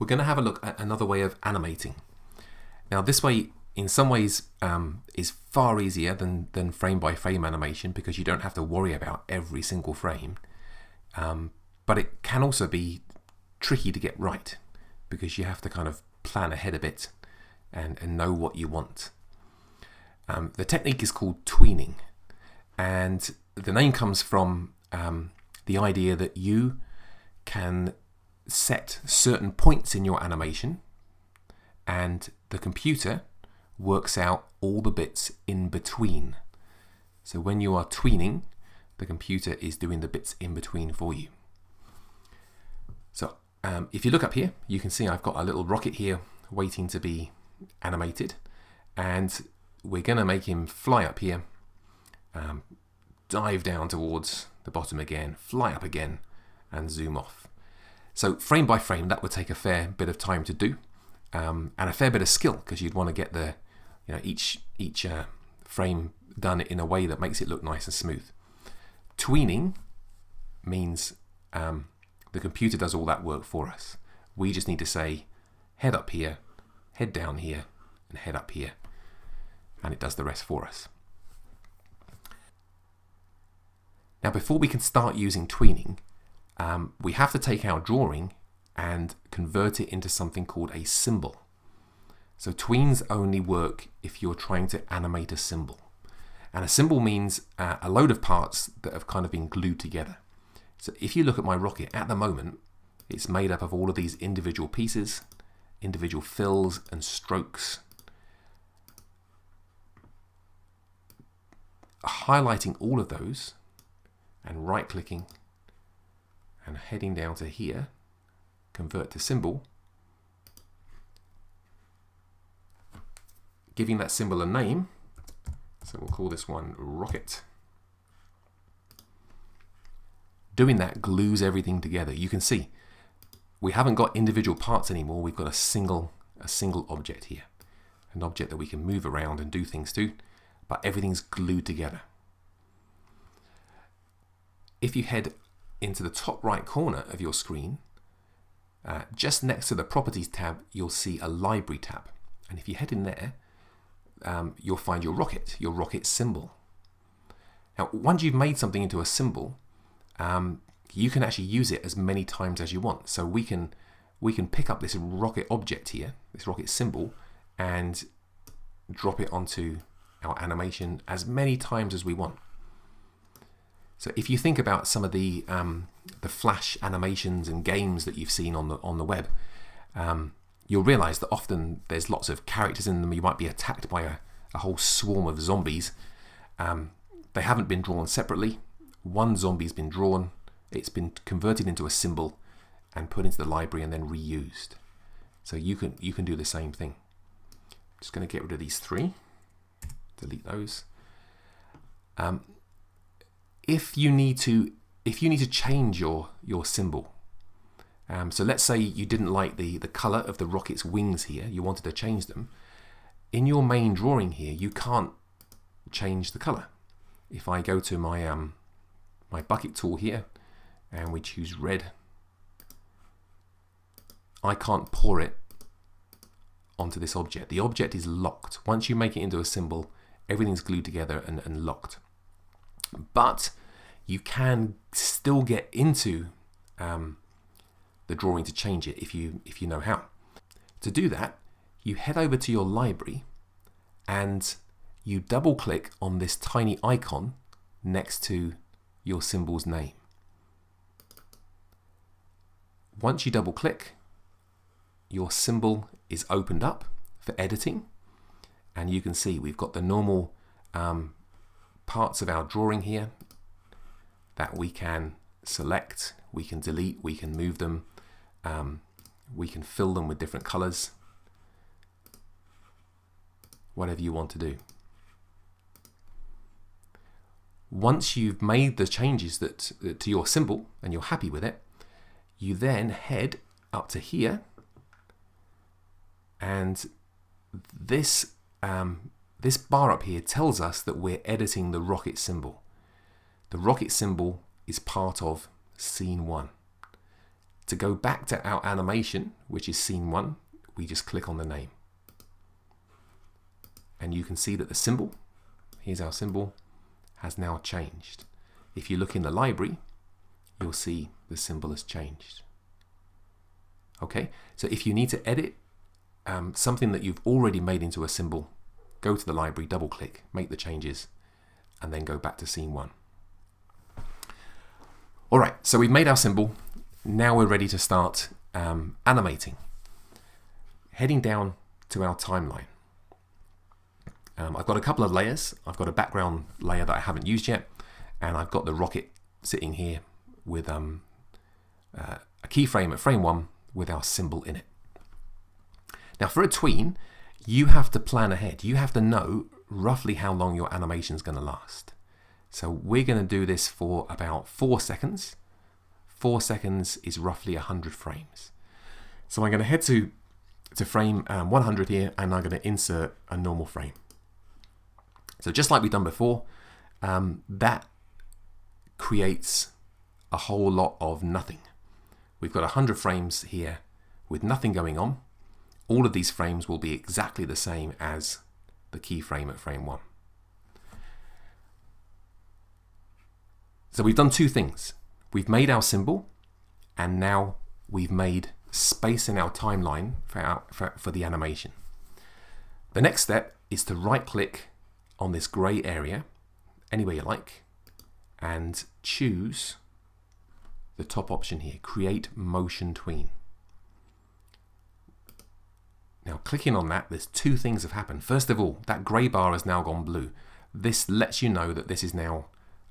we're going to have a look at another way of animating. Now this way, in some ways, is far easier than frame by frame animation because you don't have to worry about every single frame. But it can also be tricky to get right because you have to kind of plan ahead a bit and know what you want. The technique is called tweening, and the name comes from the idea that you can set certain points in your animation and the computer works out all the bits in between. So when you are tweening, the computer is doing the bits in between for you. So if you look up here, you can see I've got a little rocket here waiting to be animated, and we're going to make him fly up here, dive down towards the bottom again, fly up again, and zoom off. So frame by frame, that would take a fair bit of time to do, and a fair bit of skill because you'd want to get the each frame done in a way that makes it look nice and smooth. Tweening means the computer does all that work for us. We just need to say head up here, head down here, and head up here, and it does the rest for us. Now before we can start using tweening, we have to take our drawing and convert it into something called a symbol. So tweens only work if you're trying to animate a symbol. And a symbol means a load of parts that have kind of been glued together. So if you look at my rocket at the moment, it's made up of all of these individual pieces, individual fills and strokes. Highlighting all of those and right clicking and heading down to here, convert to symbol, giving that symbol a name. So we'll call this one rocket. Doing that glues everything together. You can see we haven't got individual parts anymore. We've got a single object here, an object that we can move around and do things to, but everything's glued together. If you head into the top right corner of your screen, just next to the Properties tab, you'll see a Library tab. And if you head in there, you'll find your rocket symbol. Now, once you've made something into a symbol, you can actually use it as many times as you want. So we can pick up this rocket object here, this rocket symbol, and drop it onto our animation as many times as we want. So if you think about some of the Flash animations and games that you've seen on the web, you'll realize that often there's lots of characters in them. You might be attacked by a whole swarm of zombies. They haven't been drawn separately. One zombie's been drawn, it's been converted into a symbol and put into the library and then reused. So you can do the same thing. Just going to get rid of these three, delete those. If you need to change your symbol, so let's say you didn't like the color of the rocket's wings here, you wanted to change them. In your main drawing here, you can't change the color. If I go to my my bucket tool here and we choose red, I can't pour it onto this object. The object is locked. Once you make it into a symbol, everything's glued together and locked. But you can still get into the drawing to change it if you know how. To do that, you head over to your library and you double click on this tiny icon next to your symbol's name. Once you double click, your symbol is opened up for editing, and you can see we've got the normal parts of our drawing here that we can select, we can delete, we can move them, we can fill them with different colors, whatever you want to do. Once you've made the changes to your symbol and you're happy with it, you then head up to here, and this bar up here tells us that we're editing the rocket symbol. The rocket symbol is part of scene 1. To go back to our animation, which is scene 1, we just click on the name. And you can see that the symbol, here's our symbol, has now changed. If you look in the library, you'll see the symbol has changed. Okay, so if you need to edit something that you've already made into a symbol, go to the library, double click, make the changes, and then go back to scene 1. All right, so we've made our symbol. Now we're ready to start animating. Heading down to our timeline. I've got a couple of layers. I've got a background layer that I haven't used yet, and I've got the rocket sitting here with a keyframe at frame 1 with our symbol in it. Now for a tween, you have to plan ahead. You have to know roughly how long your animation is going to last. So we're going to do this for about 4 seconds. 4 seconds is roughly 100 frames. So I'm going to head to frame 100 here, and I'm going to insert a normal frame. So just like we've done before, that creates a whole lot of nothing. We've got 100 frames here with nothing going on. All of these frames will be exactly the same as the keyframe at frame 1. So we've done 2 things. We've made our symbol, and now we've made space in our timeline for the animation. The next step is to right-click on this grey area, anywhere you like, and choose the top option here, Create Motion Tween. Now clicking on that, there's 2 things have happened. First of all, that grey bar has now gone blue. This lets you know that this is now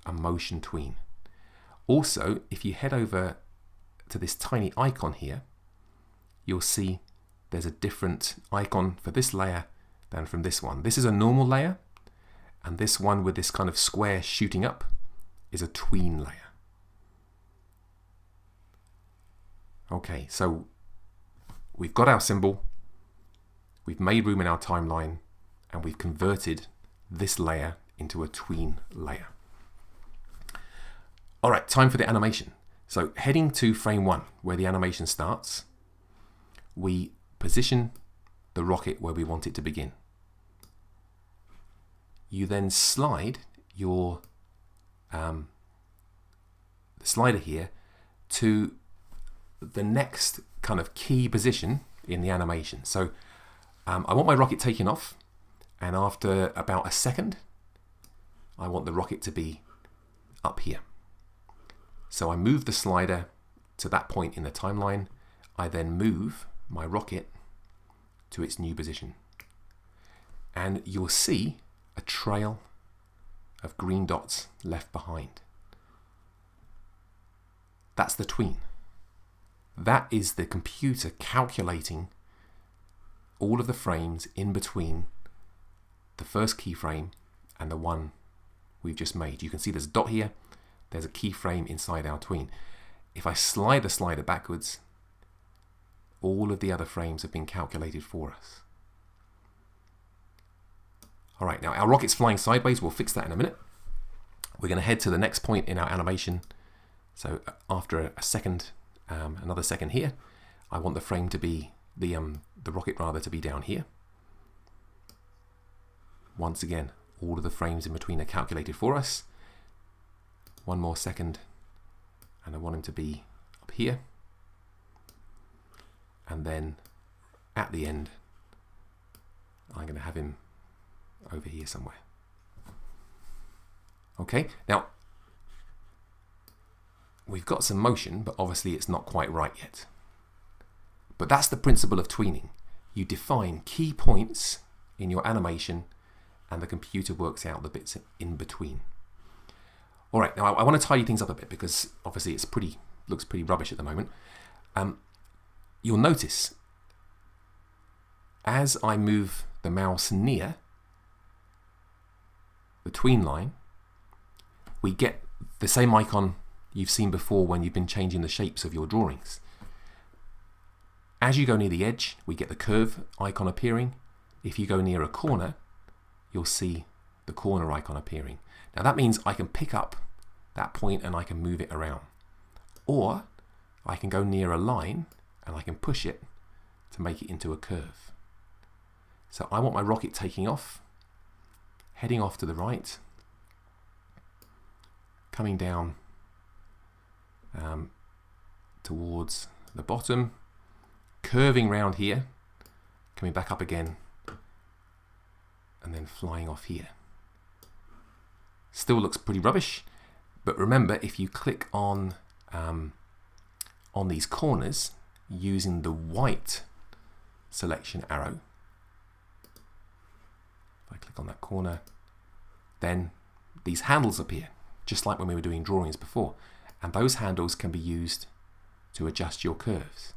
a motion tween. Also, if you head over to this tiny icon here, you'll see there's a different icon for this layer than from this one. This is a normal layer, and this one with this kind of square shooting up is a tween layer. Okay, so we've got our symbol, we've made room in our timeline, and we've converted this layer into a tween layer. All right, time for the animation. So heading to frame 1, where the animation starts, we position the rocket where we want it to begin. You then slide your slider here to the next kind of key position in the animation. So I want my rocket taking off, and after about a second, I want the rocket to be up here. So I move the slider to that point in the timeline. I then move my rocket to its new position. And you'll see a trail of green dots left behind. That's the tween. That is the computer calculating all of the frames in between the first keyframe and the one we've just made. You can see there's a dot here. There's a keyframe inside our tween. If I slide the slider backwards, all of the other frames have been calculated for us. All right, now our rocket's flying sideways. We'll fix that in a minute. We're going to head to the next point in our animation. So after a second, another second here, I want the frame to be, the rocket rather, to be down here. Once again, all of the frames in between are calculated for us. One more second, and I want him to be up here. And then at the end, I'm going to have him over here somewhere. Okay, now we've got some motion, but obviously it's not quite right yet. But that's the principle of tweening. You define key points in your animation, and the computer works out the bits in between. All right, now I want to tidy things up a bit because obviously it's looks pretty rubbish at the moment. You'll notice as I move the mouse near the tween line, we get the same icon you've seen before when you've been changing the shapes of your drawings. As you go near the edge, we get the curve icon appearing. If you go near a corner, you'll see the corner icon appearing. Now that means I can pick up that point and I can move it around. Or I can go near a line and I can push it to make it into a curve. So I want my rocket taking off, heading off to the right, coming down towards the bottom, curving round here, coming back up again, and then flying off here. Still looks pretty rubbish, but remember, if you click on these corners using the white selection arrow, if I click on that corner, then these handles appear, just like when we were doing drawings before, and those handles can be used to adjust your curves.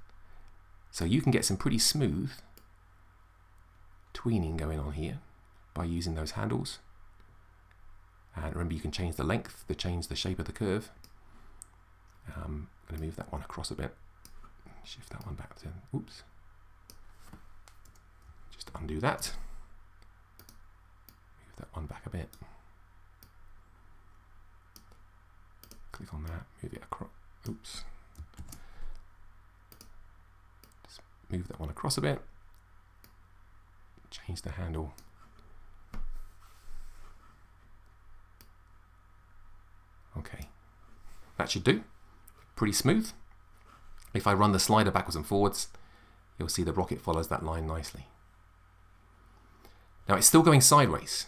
So you can get some pretty smooth tweening going on here by using those handles. And remember, you can change the length to change the shape of the curve. I'm going to move that one across a bit. Shift that one back to, oops. Just undo that. Move that one back a bit. Click on that, move it across, oops. Just move that one across a bit. Change the handle. Okay, that should do. Pretty smooth. If I run the slider backwards and forwards, you'll see the rocket follows that line nicely. Now it's still going sideways,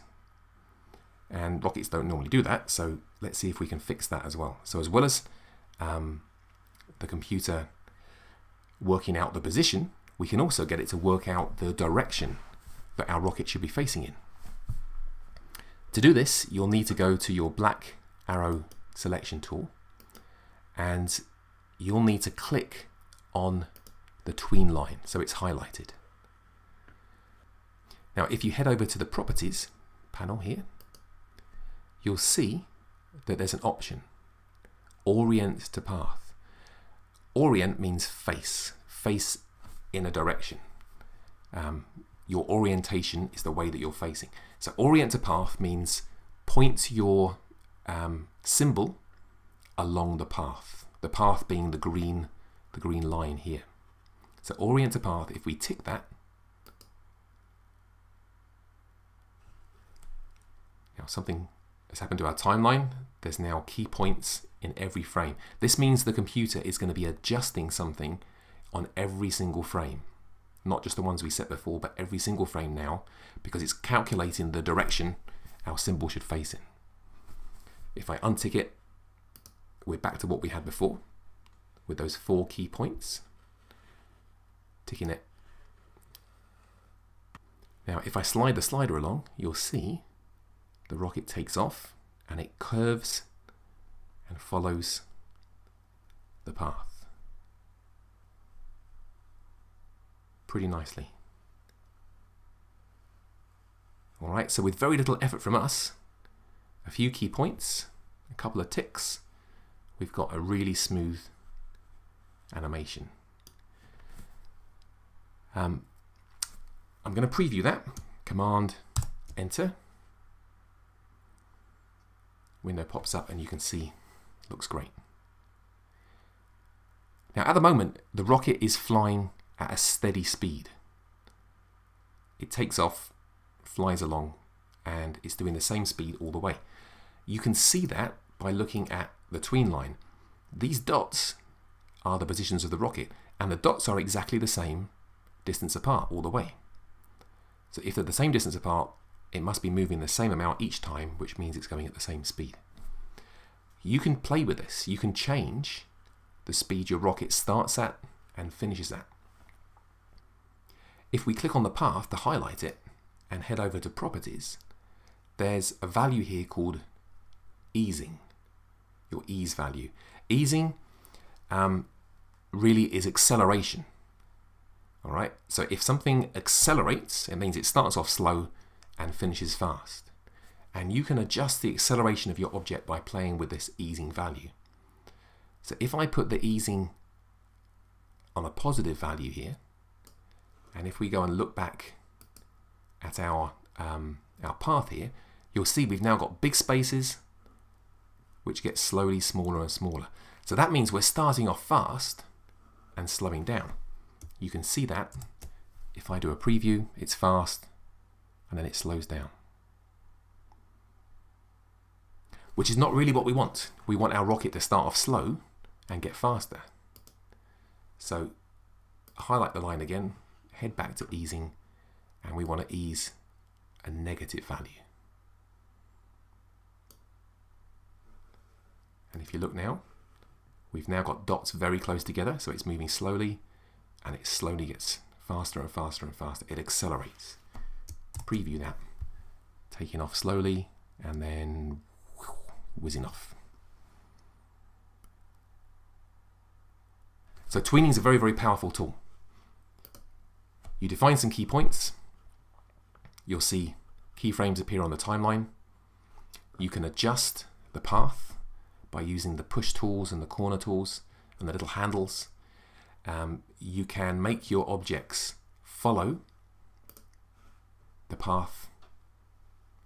and rockets don't normally do that, so let's see if we can fix that as well. So as well as the computer working out the position, we can also get it to work out the direction that our rocket should be facing in. To do this, you'll need to go to your black arrow selection tool, and you'll need to click on the tween line so it's highlighted. Now if you head over to the properties panel here, you'll see that there's an option, orient to path. Orient means face in a direction. Your orientation is the way that you're facing. So orient to path means point your symbol along the path being the green line here. So orient to path, if we tick that, now something has happened to our timeline. There's now key points in every frame. This means the computer is going to be adjusting something on every single frame, not just the ones we set before, but every single frame now, because it's calculating the direction our symbol should face in. If I untick it, we're back to what we had before with those 4 key points. Ticking it. Now if I slide the slider along, you'll see the rocket takes off and it curves and follows the path pretty nicely. Alright, so with very little effort from us, a few key points, a couple of ticks, we've got a really smooth animation. I'm going to preview that. Command Enter. Window pops up and you can see it looks great. Now at the moment the rocket is flying at a steady speed. It takes off, flies along, and it's doing the same speed all the way. You can see that by looking at the tween line. These dots are the positions of the rocket, and the dots are exactly the same distance apart all the way. So if they're the same distance apart, it must be moving the same amount each time, which means it's going at the same speed. You can play with this. You can change the speed your rocket starts at and finishes at. If we click on the path to highlight it and head over to properties, there's a value here called easing, your ease value. Easing really is acceleration. All right, so if something accelerates, it means it starts off slow and finishes fast. And you can adjust the acceleration of your object by playing with this easing value. So if I put the easing on a positive value here, and if we go and look back at our path here, you'll see we've now got big spaces which get slowly smaller and smaller. So that means we're starting off fast and slowing down. You can see that if I do a preview, it's fast and then it slows down. Which is not really what we want. We want our rocket to start off slow and get faster. So highlight the line again, head back to easing, and we want to ease a negative value. And if you look now, we've now got dots very close together, so it's moving slowly, and it slowly gets faster and faster and faster. It accelerates. Preview that, taking off slowly, and then whizzing off. So tweening is a very, very powerful tool. You define some key points. You'll see keyframes appear on the timeline. You can adjust the path by using the push tools and the corner tools and the little handles. You can make your objects follow the path,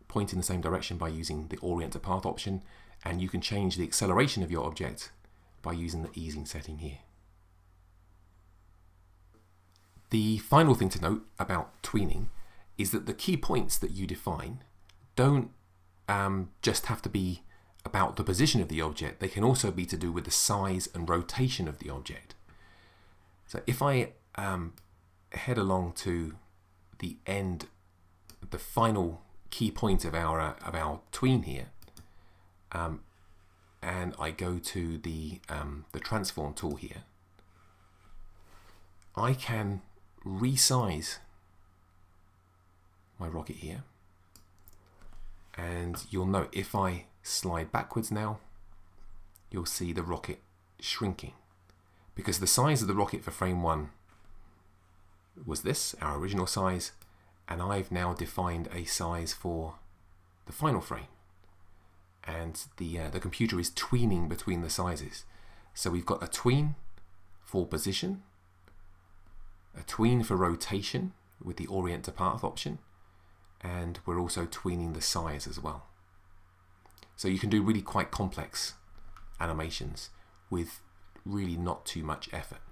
point in the same direction by using the orient to path option, and you can change the acceleration of your object by using the easing setting here. The final thing to note about tweening is that the key points that you define don't just have to be about the position of the object. They can also be to do with the size and rotation of the object. So if I head along to the end, the final key point of our tween here, and I go to the transform tool here, I can resize my rocket here, and you'll note if I slide backwards now, you'll see the rocket shrinking, because the size of the rocket for frame 1 was this, our original size, and I've now defined a size for the final frame, and the computer is tweening between the sizes. So we've got a tween for position, a tween for rotation with the orient to path option, and we're also tweening the size as well. So you can do really quite complex animations with really not too much effort.